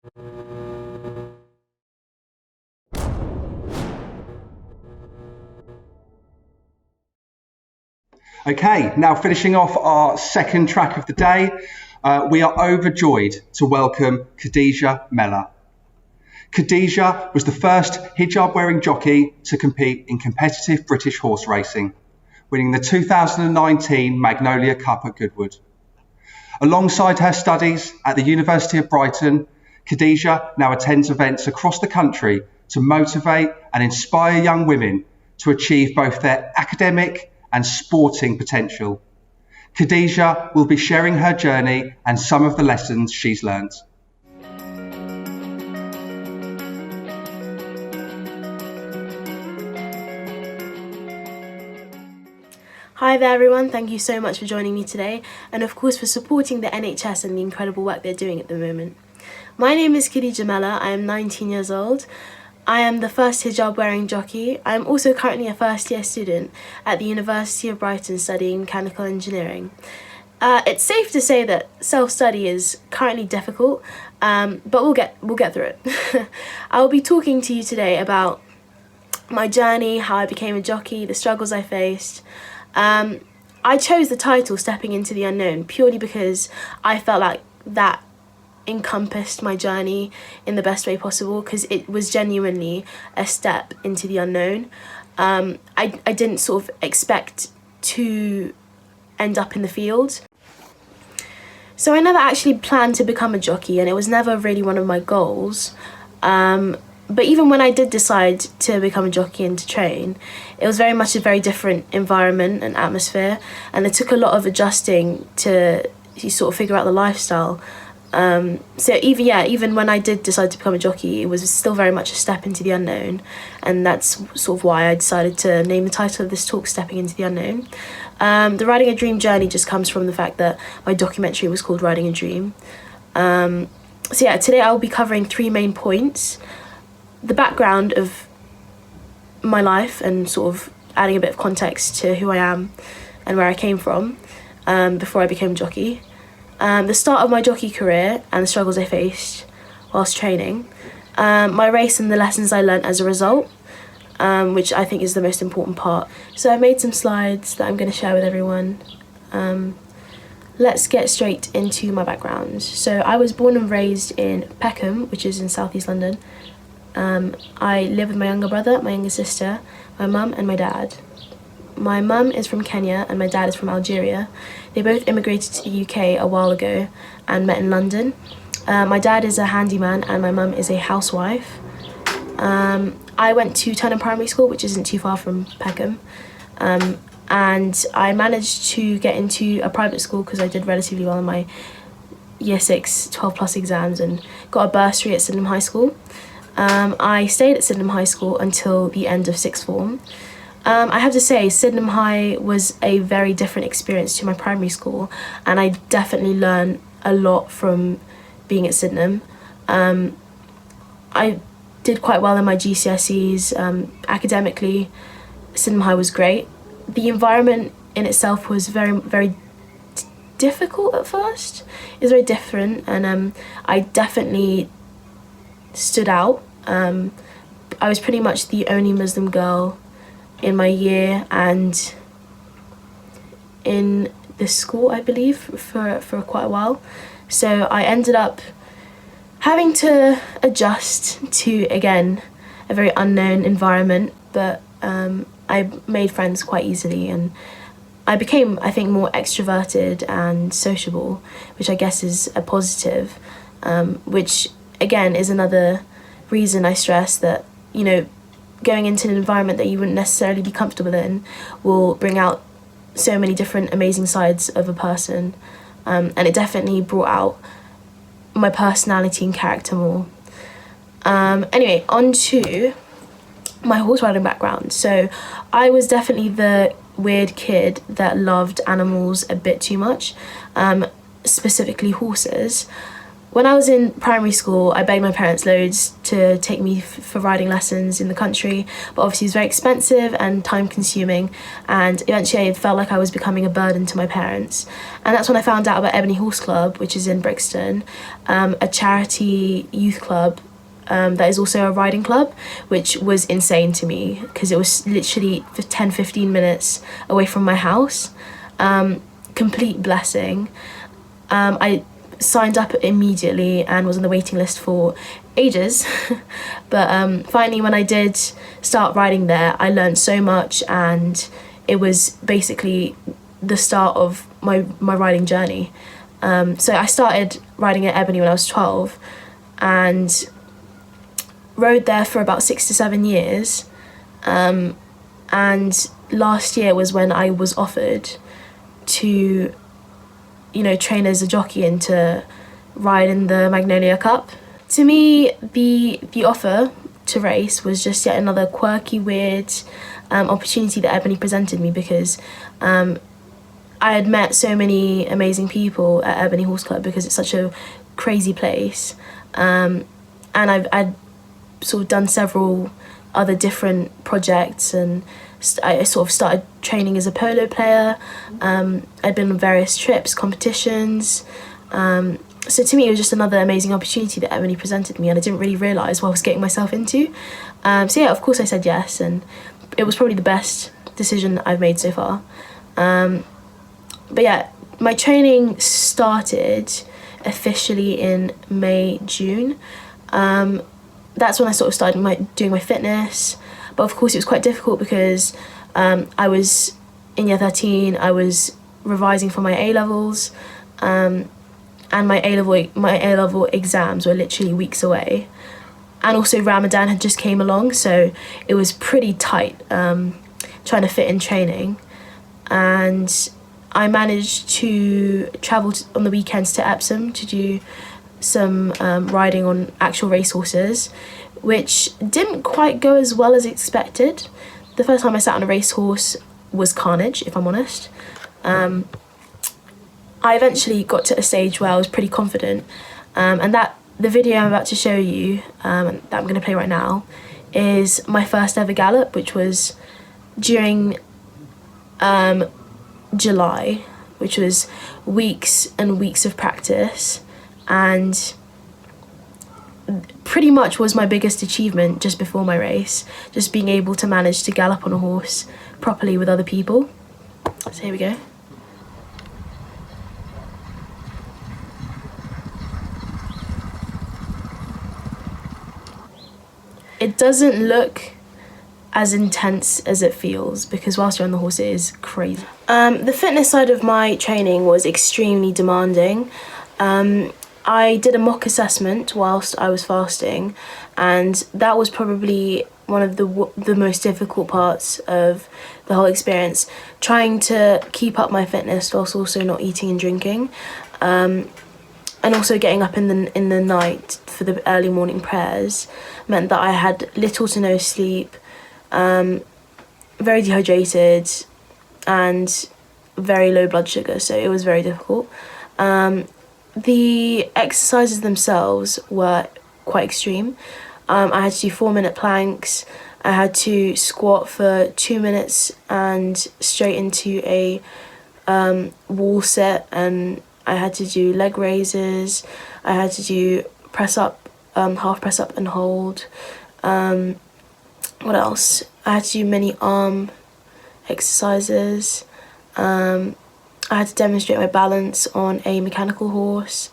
Okay, now finishing off our second track of the day, we are overjoyed to welcome Khadijah Mellah. Khadijah was the first hijab-wearing jockey to compete in competitive British horse racing, winning the 2019 Magnolia Cup at Goodwood. Alongside her studies at the University of Brighton, Khadijah now attends events across the country to motivate and inspire young women to achieve both their academic and sporting potential. Khadijah will be sharing her journey and some of the lessons she's learned. Hi there everyone, thank you so much for joining me today, and of course for supporting the NHS and the incredible work they're doing at the moment. My name is Khadijah Mellah, I am 19 years old. I am the first hijab-wearing jockey. I am also currently a first-year student at the University of Brighton studying mechanical engineering. It's safe to say that self-study is currently difficult, but we'll get through it. I will be talking to you today about my journey, how I became a jockey, the struggles I faced. I chose the title Stepping into the Unknown purely because I felt like that encompassed my journey in the best way possible, because it was genuinely a step into the unknown. I didn't sort of expect to end up in the field. So I never actually planned to become a jockey, and it was never really one of my goals. But even when I did decide to become a jockey and to train, it was very much a very different environment and atmosphere, and it took a lot of adjusting to sort of figure out the lifestyle. So even when I did decide to become a jockey, it was still very much a step into the unknown, and that's sort of why I decided to name the title of this talk Stepping into the Unknown. The Riding a Dream journey just comes from the fact that my documentary was called Riding a Dream. Today I'll be covering three main points: the background of my life and sort of adding a bit of context to who I am and where I came from before I became a jockey. The start of my jockey career and the struggles I faced whilst training, my race and the lessons I learnt as a result, which I think is the most important part. So I've made some slides that I'm going to share with everyone. Let's get straight into my background. So I was born and raised in Peckham, which is in southeast London. I live with my younger brother, my younger sister, my mum and my dad. My mum is from Kenya and my dad is from Algeria. They both immigrated to the UK a while ago and met in London. My dad is a handyman and my mum is a housewife. I went to Turnham Primary School, which isn't too far from Peckham. And I managed to get into a private school because I did relatively well in my Year 6 12 plus exams and got a bursary at Sydenham High School. I stayed at Sydenham High School until the end of sixth form. I have to say, Sydenham High was a very different experience to my primary school, and I definitely learned a lot from being at Sydenham. I did quite well in my GCSEs. Academically, Sydenham High was great. The environment in itself was very, very difficult at first. It was very different, and I definitely stood out. I was pretty much the only Muslim girl in my year and in the school, I believe, for quite a while. So I ended up having to adjust to, again, a very unknown environment, but I made friends quite easily, and I became, I think, more extroverted and sociable, which I guess is a positive, which again is another reason I stress that, you know, going into an environment that you wouldn't necessarily be comfortable in will bring out so many different amazing sides of a person, and it definitely brought out my personality and character more. Anyway, on to my horse riding background. So I was definitely the weird kid that loved animals a bit too much, specifically horses. When I was in primary school, I begged my parents loads to take me for riding lessons in the country, but obviously it was very expensive and time consuming, and eventually I felt like I was becoming a burden to my parents. And that's when I found out about Ebony Horse Club, which is in Brixton, a charity youth club that is also a riding club, which was insane to me because it was literally 10-15 minutes away from my house. Complete blessing. I signed up immediately and was on the waiting list for ages. But finally, when I did start riding there, I learned so much, and it was basically the start of my riding journey. So I started riding at Ebony when I was 12 and rode there for about 6 to 7 years. And last year was when I was offered to train as a jockey and to ride in the Magnolia Cup. To me, the offer to race was just yet another quirky, weird opportunity that Ebony presented me, because I had met so many amazing people at Ebony Horse Club because it's such a crazy place. And I'd sort of done several other different projects, and I sort of started training as a polo player. I'd been on various trips, competitions. So to me, it was just another amazing opportunity that Ebony presented me, and I didn't really realise what I was getting myself into. So yeah, of course I said yes, and it was probably the best decision I've made so far. But yeah, my training started officially in May, June. That's when I sort of started doing my fitness. But of course it was quite difficult because I was in year 13, I was revising for my A-levels, and my A-level exams were literally weeks away. And also Ramadan had just came along, so it was pretty tight trying to fit in training. And I managed to travel on the weekends to Epsom to do some riding on actual racehorses, which didn't quite go as well as expected. The first time I sat on a racehorse was carnage, if I'm honest. I eventually got to a stage where I was pretty confident, and that the video I'm about to show you, that I'm going to play right now, is my first ever gallop, which was during July, which was weeks and weeks of practice, and pretty much was my biggest achievement just before my race, just being able to manage to gallop on a horse properly with other people. So here we go. It doesn't look as intense as it feels, because whilst you're on the horse it is crazy. The fitness side of my training was extremely demanding. I did a mock assessment whilst I was fasting, and that was probably one of the most difficult parts of the whole experience, trying to keep up my fitness whilst also not eating and drinking, and also getting up in the night for the early morning prayers meant that I had little to no sleep, very dehydrated, and very low blood sugar, so it was very difficult. The exercises themselves were quite extreme. I had to do 4-minute planks, I had to squat for 2 minutes and straight into a wall sit, and I had to do leg raises, I had to do press up, half press up and hold. What else? I had to do many arm exercises. I had to demonstrate my balance on a mechanical horse.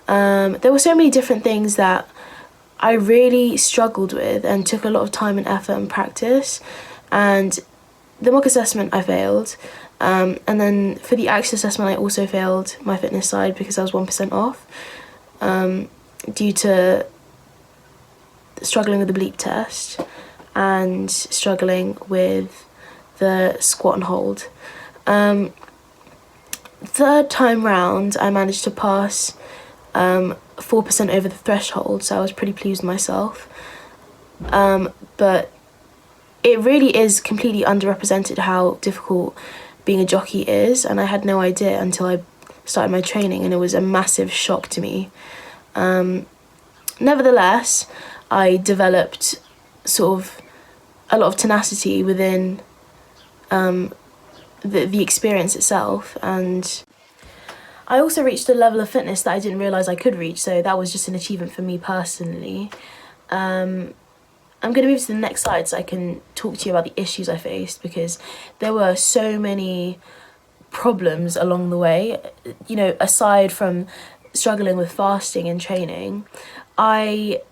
There were so many different things that I really struggled with and took a lot of time and effort and practice. And the mock assessment I failed. And then for the actual assessment I also failed my fitness side because I was 1% off due to struggling with the bleep test and struggling with the squat and hold. Third time round I managed to pass 4% over the threshold, so I was pretty pleased with myself. But it really is completely underrepresented how difficult being a jockey is, and I had no idea until I started my training, and it was a massive shock to me. Nevertheless, I developed sort of a lot of tenacity within the experience itself, and I also reached a level of fitness that I didn't realise I could reach, so that was just an achievement for me personally. I'm going to move to the next slide so I can talk to you about the issues I faced, because there were so many problems along the way. You know, aside from struggling with fasting and training, I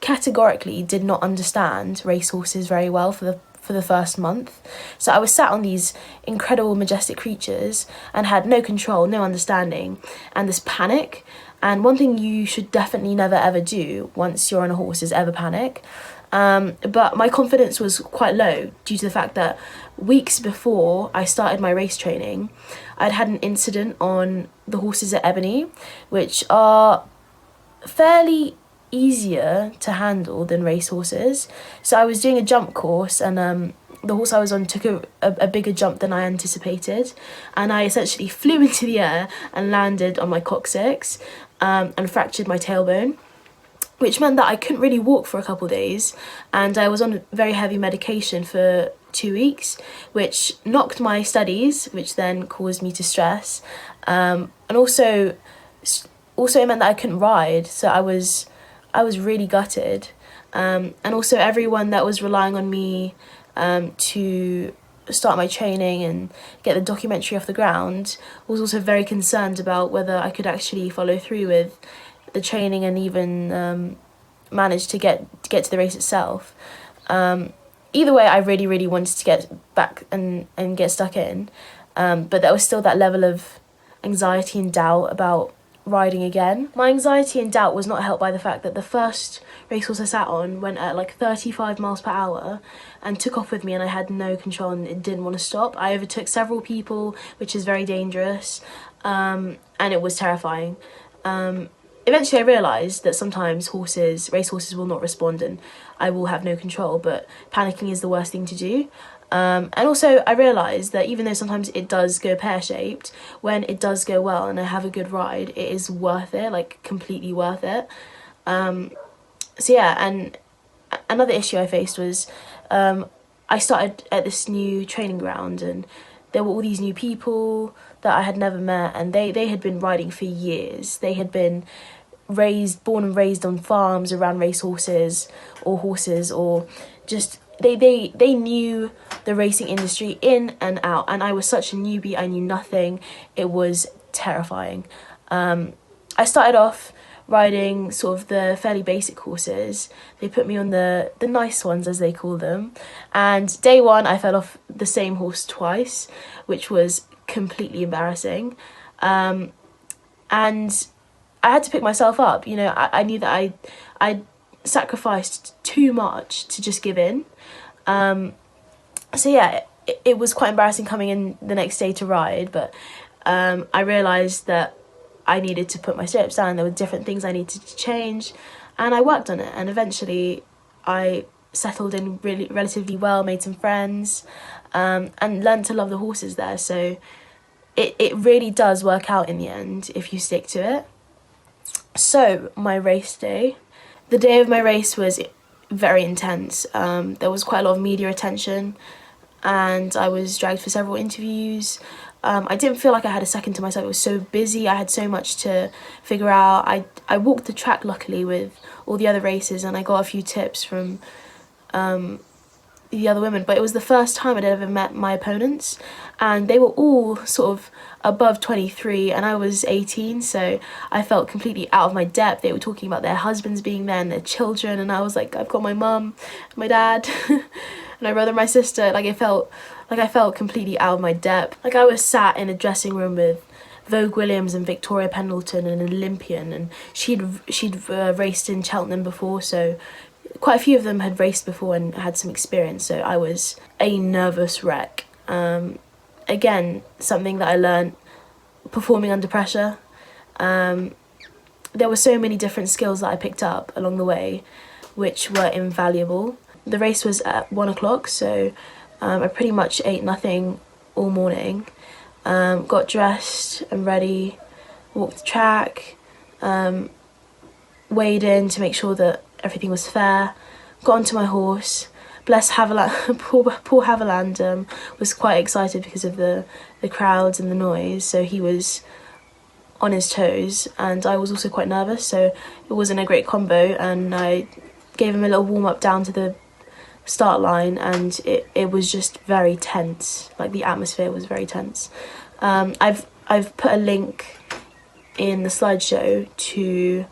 categorically did not understand racehorses very well for the first month. So I was sat on these incredible, majestic creatures and had no control, no understanding, and this panic. And one thing you should definitely never ever do once you're on a horse is ever panic. But my confidence was quite low due to the fact that weeks before I started my race training, I'd had an incident on the horses at Ebony, which are fairly easier to handle than race horses. So I was doing a jump course, and the horse I was on took a bigger jump than I anticipated, and I essentially flew into the air and landed on my coccyx and fractured my tailbone, which meant that I couldn't really walk for a couple of days, and I was on very heavy medication for 2 weeks, which knocked my studies, which then caused me to stress, and also it meant that I couldn't ride. So I was really gutted, and also everyone that was relying on me to start my training and get the documentary off the ground was also very concerned about whether I could actually follow through with the training and even manage to get to the race itself. Either way, I really wanted to get back and get stuck in, but there was still that level of anxiety and doubt about riding again. My anxiety and doubt was not helped by the fact that the first racehorse I sat on went at like 35 miles per hour and took off with me, and I had no control and it didn't want to stop. I overtook several people, which is very dangerous, and it was terrifying. Eventually I realised that sometimes racehorses will not respond and I will have no control, but panicking is the worst thing to do. And also I realised that even though sometimes it does go pear-shaped, when it does go well and I have a good ride, it is worth it, like completely worth it. So yeah, and another issue I faced was I started at this new training ground, and there were all these new people that I had never met, and they had been riding for years. They had been born and raised on farms around racehorses or horses, or just they knew the racing industry in and out, and I was such a newbie. I knew nothing. It was terrifying. I started off riding sort of the fairly basic horses. They put me on the nice ones, as they call them, and day one I fell off the same horse twice, which was completely embarrassing, and I had to pick myself up. You know, I knew that I sacrificed too much to just give in. So yeah, it was quite embarrassing coming in the next day to ride, but I realised that I needed to put my stirrups down. There were different things I needed to change, and I worked on it, and eventually I settled in relatively well, made some friends, and learned to love the horses there. So it really does work out in the end if you stick to it. So my race day. The day of my race was very intense. There was quite a lot of media attention, and I was dragged for several interviews. I didn't feel like I had a second to myself. It was so busy. I had so much to figure out. I walked the track, luckily, with all the other races, and I got a few tips from the other women, but it was the first time I'd ever met my opponents, and they were all sort of above 23 and I was 18, so I felt completely out of my depth. They were talking about their husbands being there and their children, and I was like, I've got my mum, my dad and my brother and my sister. I felt completely out of my depth. Like, I was sat in a dressing room with Vogue Williams and Victoria Pendleton, an Olympian, and she'd raced in Cheltenham before, so quite a few of them had raced before and had some experience, so I was a nervous wreck. Again, something that I learned performing under pressure. There were so many different skills that I picked up along the way, which were invaluable. The race was at 1 o'clock, so I pretty much ate nothing all morning. Got dressed and ready, walked the track, weighed in to make sure that everything was fair, got onto my horse. Bless Haviland, poor Haviland was quite excited because of the crowds and the noise, so he was on his toes, and I was also quite nervous, so it wasn't a great combo, and I gave him a little warm-up down to the start line, and it was just very tense. Like, the atmosphere was very tense. I've put a link in the slideshow to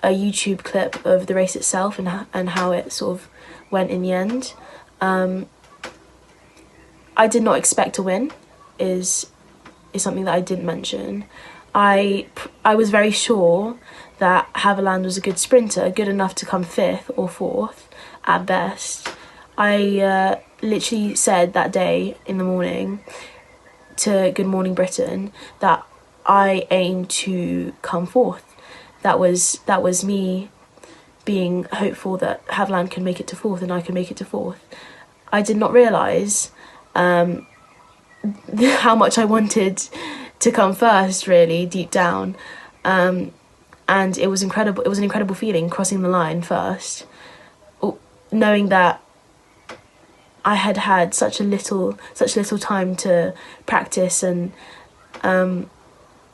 a YouTube clip of the race itself and how it sort of went in the end. I did not expect to win, is something that I didn't mention. I was very sure that Haviland was a good sprinter, good enough to come 5th or 4th at best. I literally said that day in the morning to Good Morning Britain that I aim to come 4th. That was me being hopeful that Haviland can make it to 4th and I can make it to 4th. I did not realise how much I wanted to come first, really, deep down. And it was incredible. It was an incredible feeling crossing the line first, knowing that I had such little time to practice, and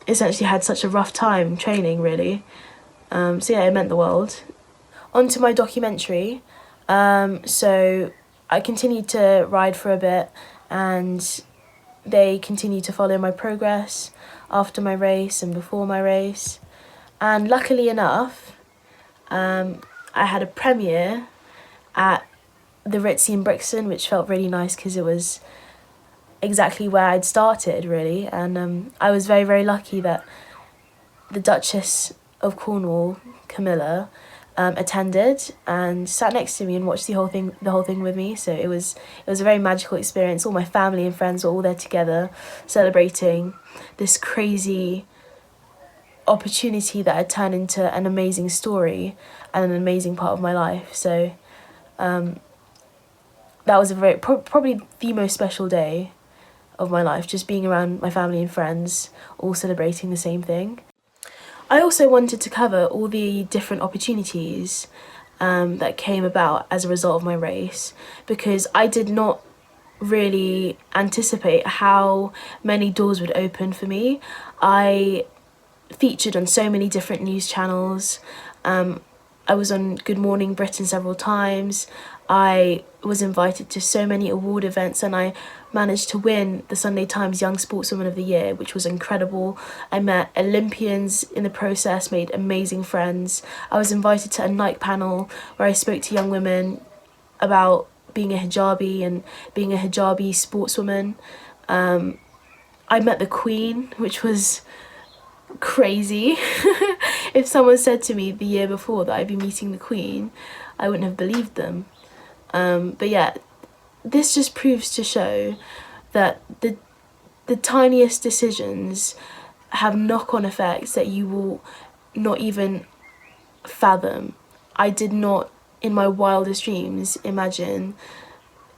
essentially had such a rough time training, really. So yeah, it meant the world. On to my documentary. So I continued to ride for a bit, and they continued to follow my progress after my race and before my race. And luckily enough, I had a premiere at the Ritzy in Brixton, which felt really nice because it was exactly where I'd started, really. And I was very, very lucky that the Duchess of Cornwall, Camilla, attended and sat next to me and watched the whole thing with me. So it was a very magical experience. All my family and friends were all there together, celebrating this crazy opportunity that had turned into an amazing story and an amazing part of my life. So that was probably the most special day of my life, just being around my family and friends, all celebrating the same thing. I also wanted to cover all the different opportunities that came about as a result of my race, because I did not really anticipate how many doors would open for me. I featured on so many different news channels. I was on Good Morning Britain several times. I was invited to so many award events, and I managed to win the Sunday Times Young Sportswoman of the Year, which was incredible. I met Olympians in the process, made amazing friends. I was invited to a night panel where I spoke to young women about being a hijabi and being a hijabi sportswoman. I met the Queen, which was crazy. If someone said to me the year before that I'd be meeting the Queen, I wouldn't have believed them. But yeah, this just proves to show that the tiniest decisions have knock-on effects that you will not even fathom. I did not, in my wildest dreams, imagine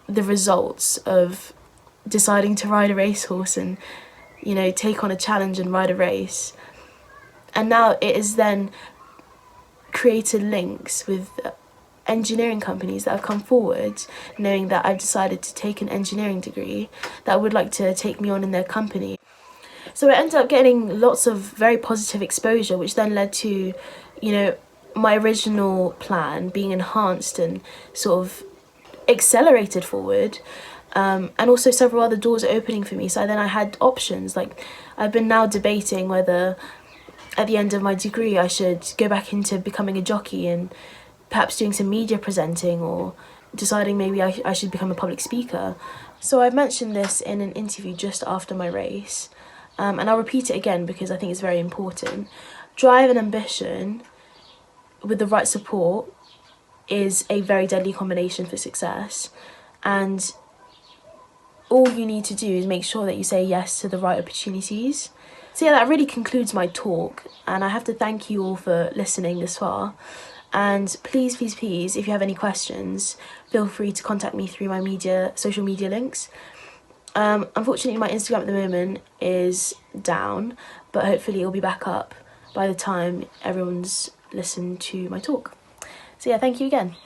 the results of deciding to ride a racehorse and, you know, take on a challenge and ride a race. And now it has then created links with engineering companies that have come forward, knowing that I've decided to take an engineering degree, that would like to take me on in their company. So I ended up getting lots of very positive exposure, which then led to, you know, my original plan being enhanced and sort of accelerated forward. And also several other doors opening for me. So then I had options. Like, I've been now debating whether at the end of my degree I should go back into becoming a jockey and perhaps doing some media presenting, or deciding maybe I should become a public speaker. So I've mentioned this in an interview just after my race, and I'll repeat it again because I think it's very important. Drive and ambition with the right support is a very deadly combination for success, and all you need to do is make sure that you say yes to the right opportunities. So yeah, that really concludes my talk, and I have to thank you all for listening this far. And please, please, please, if you have any questions, feel free to contact me through my social media links. Unfortunately, my Instagram at the moment is down, but hopefully it'll be back up by the time everyone's listen to my talk. So yeah, thank you again.